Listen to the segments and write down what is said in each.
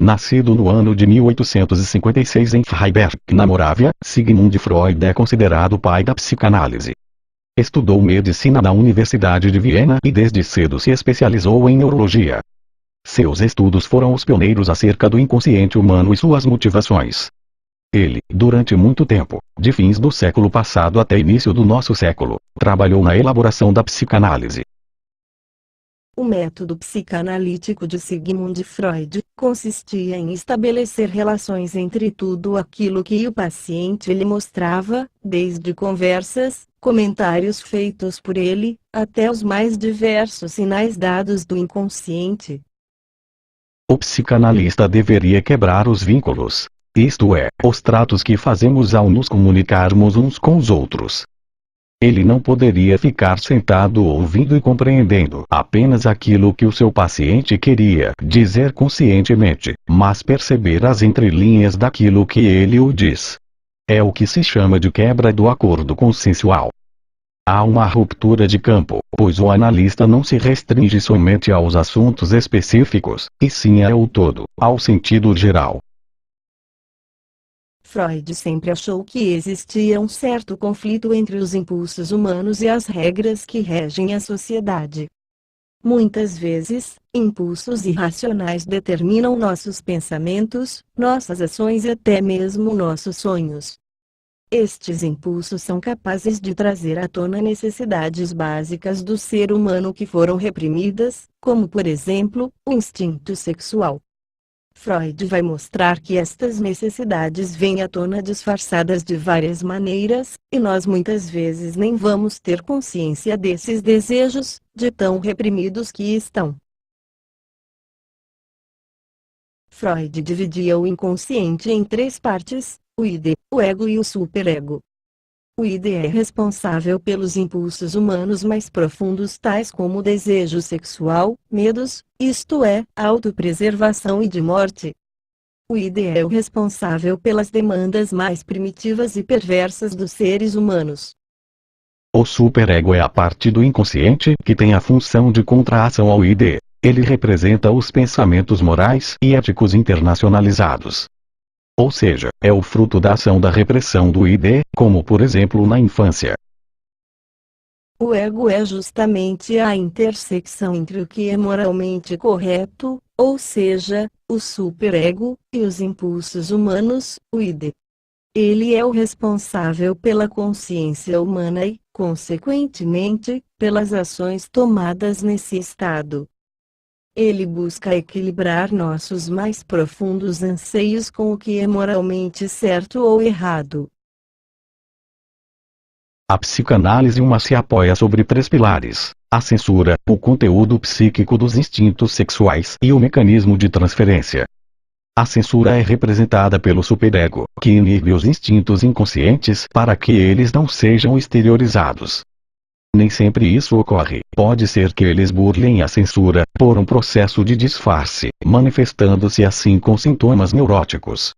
Nascido no ano de 1856 em Freiberg, na Morávia, Sigmund Freud é considerado o pai da psicanálise. Estudou medicina na Universidade de Viena e desde cedo se especializou em neurologia. Seus estudos foram os pioneiros acerca do inconsciente humano e suas motivações. Ele, durante muito tempo, de fins do século passado até início do nosso século, trabalhou na elaboração da psicanálise. O método psicanalítico de Sigmund Freud consistia em estabelecer relações entre tudo aquilo que o paciente lhe mostrava, desde conversas, comentários feitos por ele, até os mais diversos sinais dados do inconsciente. O psicanalista deveria quebrar os vínculos, isto é, os tratos que fazemos ao nos comunicarmos uns com os outros. Ele não poderia ficar sentado ouvindo e compreendendo apenas aquilo que o seu paciente queria dizer conscientemente, mas perceber as entrelinhas daquilo que ele o diz. É o que se chama de quebra do acordo consensual. Há uma ruptura de campo, pois o analista não se restringe somente aos assuntos específicos, e sim ao todo, ao sentido geral. Freud sempre achou que existia um certo conflito entre os impulsos humanos e as regras que regem a sociedade. Muitas vezes, impulsos irracionais determinam nossos pensamentos, nossas ações e até mesmo nossos sonhos. Estes impulsos são capazes de trazer à tona necessidades básicas do ser humano que foram reprimidas, como por exemplo, o instinto sexual. Freud vai mostrar que estas necessidades vêm à tona disfarçadas de várias maneiras, e nós muitas vezes nem vamos ter consciência desses desejos, de tão reprimidos que estão. Freud dividia o inconsciente em três partes: o id, o ego e o superego. O id é responsável pelos impulsos humanos mais profundos, tais como o desejo sexual, medos, isto é, autopreservação e de morte. O id é o responsável pelas demandas mais primitivas e perversas dos seres humanos. O superego é a parte do inconsciente que tem a função de contração ao id. Ele representa os pensamentos morais e éticos internacionalizados. Ou seja, é o fruto da ação da repressão do id, como por exemplo na infância. O ego é justamente a intersecção entre o que é moralmente correto, ou seja, o superego, e os impulsos humanos, o id. Ele é o responsável pela consciência humana e, consequentemente, pelas ações tomadas nesse estado. Ele busca equilibrar nossos mais profundos anseios com o que é moralmente certo ou errado. A psicanálise se apoia sobre três pilares: a censura, o conteúdo psíquico dos instintos sexuais e o mecanismo de transferência. A censura é representada pelo superego, que inibe os instintos inconscientes para que eles não sejam exteriorizados. Nem sempre isso ocorre. Pode ser que eles burlem a censura, por um processo de disfarce, manifestando-se assim com sintomas neuróticos.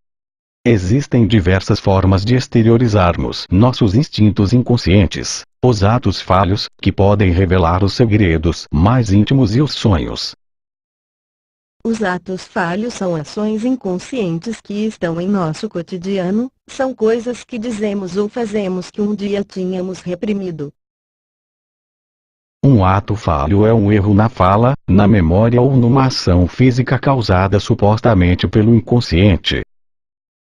Existem diversas formas de exteriorizarmos nossos instintos inconscientes, os atos falhos, que podem revelar os segredos mais íntimos e os sonhos. Os atos falhos são ações inconscientes que estão em nosso cotidiano, são coisas que dizemos ou fazemos que um dia tínhamos reprimido. Um ato falho é um erro na fala, na memória ou numa ação física causada supostamente pelo inconsciente.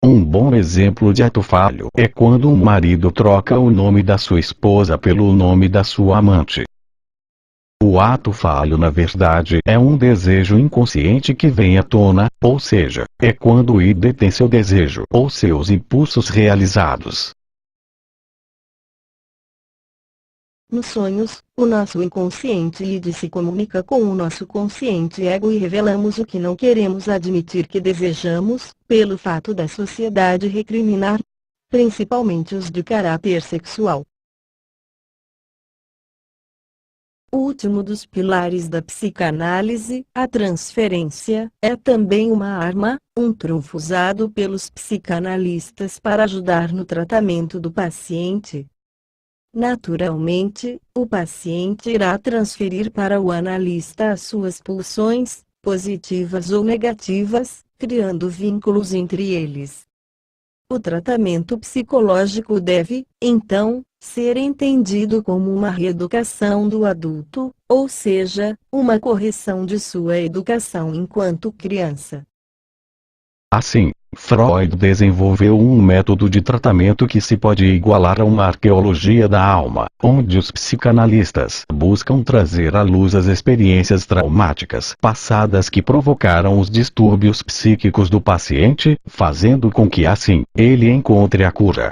Um bom exemplo de ato falho é quando um marido troca o nome da sua esposa pelo nome da sua amante. O ato falho na verdade é um desejo inconsciente que vem à tona, ou seja, é quando o id tem seu desejo ou seus impulsos realizados. Nos sonhos, o nosso inconsciente id se comunica com o nosso consciente ego e revelamos o que não queremos admitir que desejamos, pelo fato da sociedade recriminar, principalmente os de caráter sexual. O último dos pilares da psicanálise, a transferência, é também uma arma, um trunfo usado pelos psicanalistas para ajudar no tratamento do paciente. Naturalmente, o paciente irá transferir para o analista as suas pulsões, positivas ou negativas, criando vínculos entre eles. O tratamento psicológico deve, então, ser entendido como uma reeducação do adulto, ou seja, uma correção de sua educação enquanto criança. Assim, Freud desenvolveu um método de tratamento que se pode igualar a uma arqueologia da alma, onde os psicanalistas buscam trazer à luz as experiências traumáticas passadas que provocaram os distúrbios psíquicos do paciente, fazendo com que assim, ele encontre a cura.